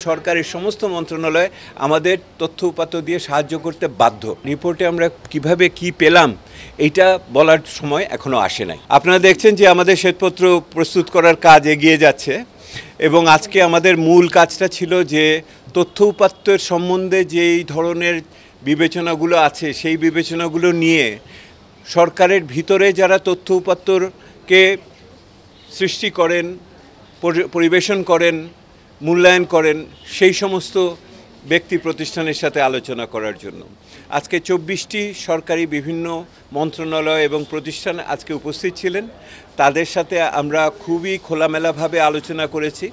সরকারের সমস্ত মন্ত্রণালয় আমাদের তথ্য উপাত্ত দিয়ে সাহায্য করতে বাধ্য। রিপোর্টে আমরা কিভাবে কি পেলাম এইটা বলার সময় এখনো আসে নাই। আপনারা দেখছেন যে আমাদের শ্বেতপত্র প্রস্তুত করার কাজ এগিয়ে যাচ্ছে এবং আজকে আমাদের মূল কাজটা ছিল যে তথ্য উপাত্তের সম্বন্ধে যেই ধরনের বিবেচনাগুলো আছে সেই বিবেচনাগুলো নিয়ে সরকারের ভিতরে যারা তথ্য উপাত্তকে সৃষ্টি করেন, পরিবেশন করেন, মূল্যায়ন করেন সেই সমস্ত ব্যক্তি প্রতিষ্ঠানের সাথে আলোচনা করার জন্য আজকে 24টি সরকারি বিভিন্ন মন্ত্রণালয় এবং প্রতিষ্ঠান আজকে উপস্থিত ছিলেন। তাদের সাথে আমরা খুবই খোলামেলাভাবে আলোচনা করেছি।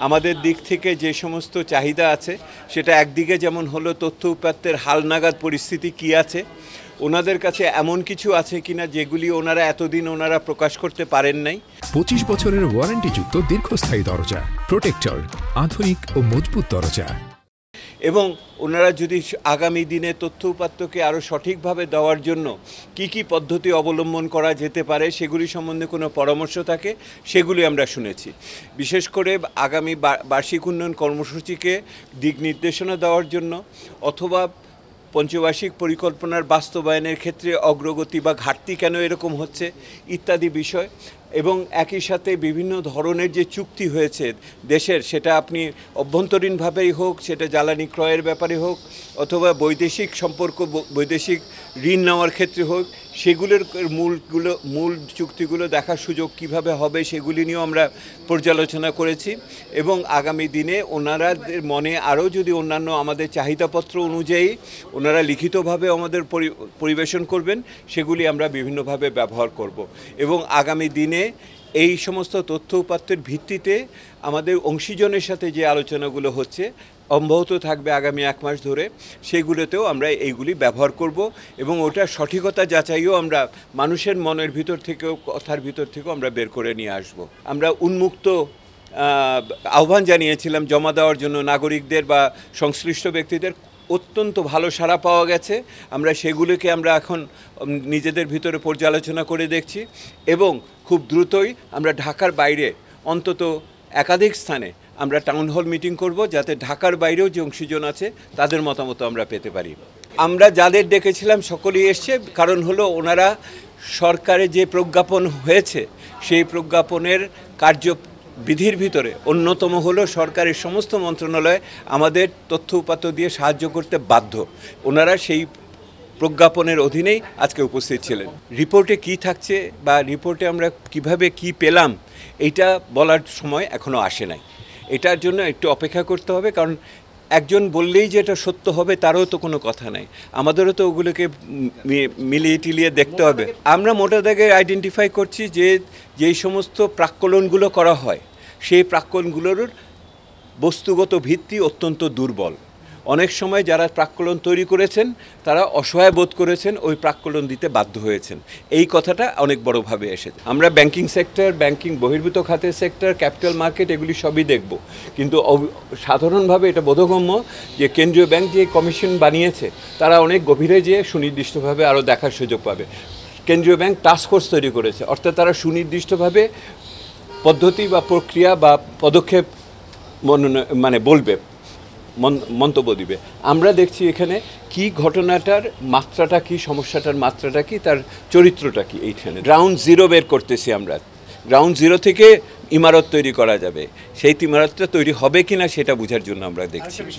আমাদের দিক থেকে যে সমস্ত চাহিদা আছে সেটা একদিকে যেমন হলো তথ্য উপাত্তের হালনাগাদ পরিস্থিতি কী আছে, ওনাদের কাছে এমন কিছু আছে কিনা যেগুলি ওনারা এতদিন ওনারা প্রকাশ করতে পারেন নাই। 25 বছরের ওয়ারেন্টিযুক্ত দীর্ঘস্থায়ী দরজা প্রোটেক্টর, আধুনিক ও মজবুত দরজা। এবং ওনারা যদি আগামী দিনে তথ্য উপাত্তকে আরও সঠিকভাবে দেওয়ার জন্য কি পদ্ধতি অবলম্বন করা যেতে পারে সেগুলি সম্বন্ধে কোনো পরামর্শ থাকে সেগুলি আমরা শুনেছি। বিশেষ করে আগামী বার্ষিক উন্নয়ন কর্মসূচিকে দিক নির্দেশনা দেওয়ার জন্য অথবা পঞ্চবার্ষিক পরিকল্পনার বাস্তবায়নের ক্ষেত্রে অগ্রগতি বা ঘাটতি কেন এরকম হচ্ছে ইত্যাদি বিষয়, এবং একই সাথে বিভিন্ন ধরনের যে চুক্তি হয়েছে দেশের, সেটা আপনি অভ্যন্তরীণভাবেই হোক, সেটা জ্বালানি ক্রয়ের ব্যাপারে হোক অথবা বৈদেশিক সম্পর্ক, বৈদেশিক ঋণ নেওয়ার ক্ষেত্রে হোক, সেগুলোর মূল চুক্তিগুলো দেখার সুযোগ কিভাবে হবে সেগুলি নিয়েও আমরা পর্যালোচনা করেছি। এবং আগামী দিনে ওনারাদের মনে আরও যদি অন্যান্য আমাদের চাহিদাপত্র অনুযায়ী ওনারা লিখিতভাবে আমাদের পরিবেশন করবেন সেগুলি আমরা বিভিন্নভাবে ব্যবহার করব। এবং আগামী দিনে এই সমস্ত তথ্য উপাত্তের ভিত্তিতে আমাদের অংশীজনের সাথে যে আলোচনাগুলো হচ্ছে অব্যাহত থাকবে আগামী 1 মাস ধরে, সেগুলোতেও আমরা এইগুলি ব্যবহার করব এবং ওটার সঠিকতা যাচাইও আমরা মানুষের মনের ভিতর থেকেও, কথার ভিতর থেকেও আমরা বের করে নিয়ে আসব। আমরা উন্মুক্ত আহ্বান জানিয়েছিলাম জমা দেওয়ার জন্য নাগরিকদের বা সংশ্লিষ্ট ব্যক্তিদের, অত্যন্ত ভালো সাড়া পাওয়া গেছে। আমরা সেগুলোকে আমরা এখন নিজেদের ভিতরে পর্যালোচনা করে দেখছি এবং খুব দ্রুতই আমরা ঢাকার বাইরে অন্তত একাধিক স্থানে আমরা টাউন হল মিটিং করব, যাতে ঢাকার বাইরেও যে অংশীজন আছে তাদের মতামত আমরা পেতে পারি। আমরা যাদের ডেকেছিলাম সকলেই এসছে, কারণ হলো ওনারা সরকারে যে প্রজ্ঞাপন হয়েছে সেই প্রজ্ঞাপনের কার্যবিধির ভিতরে অন্যতম হলো সরকারের সমস্ত মন্ত্রণালয় আমাদের তথ্য উপাত্ত দিয়ে সাহায্য করতে বাধ্য। ওনারা সেই প্রজ্ঞাপনের অধীনেই আজকে উপস্থিত ছিলেন। রিপোর্টে কি থাকছে বা রিপোর্টে আমরা কিভাবে কি পেলাম এইটা বলার সময় এখনো আসে নাই। এটার জন্য একটু অপেক্ষা করতে হবে, কারণ একজন বললেই যে এটা সত্য হবে তারও তো কোনো কথা নাই, আমাদেরও তো ওগুলোকে মিলিয়ে টিলিয়ে দেখতে হবে। আমরা মোটা দাগে আইডেন্টিফাই করছি যে যেই সমস্ত প্রাক্কলনগুলো করা হয় সেই প্রাক্কলনগুলোর বস্তুগত ভিত্তি অত্যন্ত দুর্বল। অনেক সময় যারা প্রাক্কলন তৈরি করেছেন তারা অসহায় বোধ করেছেন, ওই প্রাক্কলন দিতে বাধ্য হয়েছেন। এই কথাটা অনেক বড়োভাবে এসেছে। আমরা ব্যাংকিং সেক্টর, ব্যাংকিং বহির্ভূত খাতের সেক্টর, ক্যাপিটাল মার্কেট এগুলি সবই দেখব, কিন্তু সাধারণভাবে এটা বোধগম্য যে কেন্দ্রীয় ব্যাংক যে কমিশন বানিয়েছে তারা অনেক গভীরে যেয়ে সুনির্দিষ্টভাবে আরও দেখার সুযোগ পাবে। কেন্দ্রীয় ব্যাংক টাস্কফোর্স তৈরি করেছে, অর্থাৎ তারা সুনির্দিষ্টভাবে পদ্ধতি বা প্রক্রিয়া বা পদক্ষেপ বলবে, মন্তব্য দিবে। আমরা দেখছি এখানে কি ঘটনাটার মাত্রাটা কি, সমস্যাটার মাত্রাটা কি, তার চরিত্রটা কি। এইখানে গ্রাউন্ড জিরো বের করতেছি আমরা। গ্রাউন্ড জিরো থেকে ইমারত তৈরি করা যাবে, সেই ইমারতটা তৈরি হবে কিনা সেটা বোঝার জন্য আমরা দেখছি।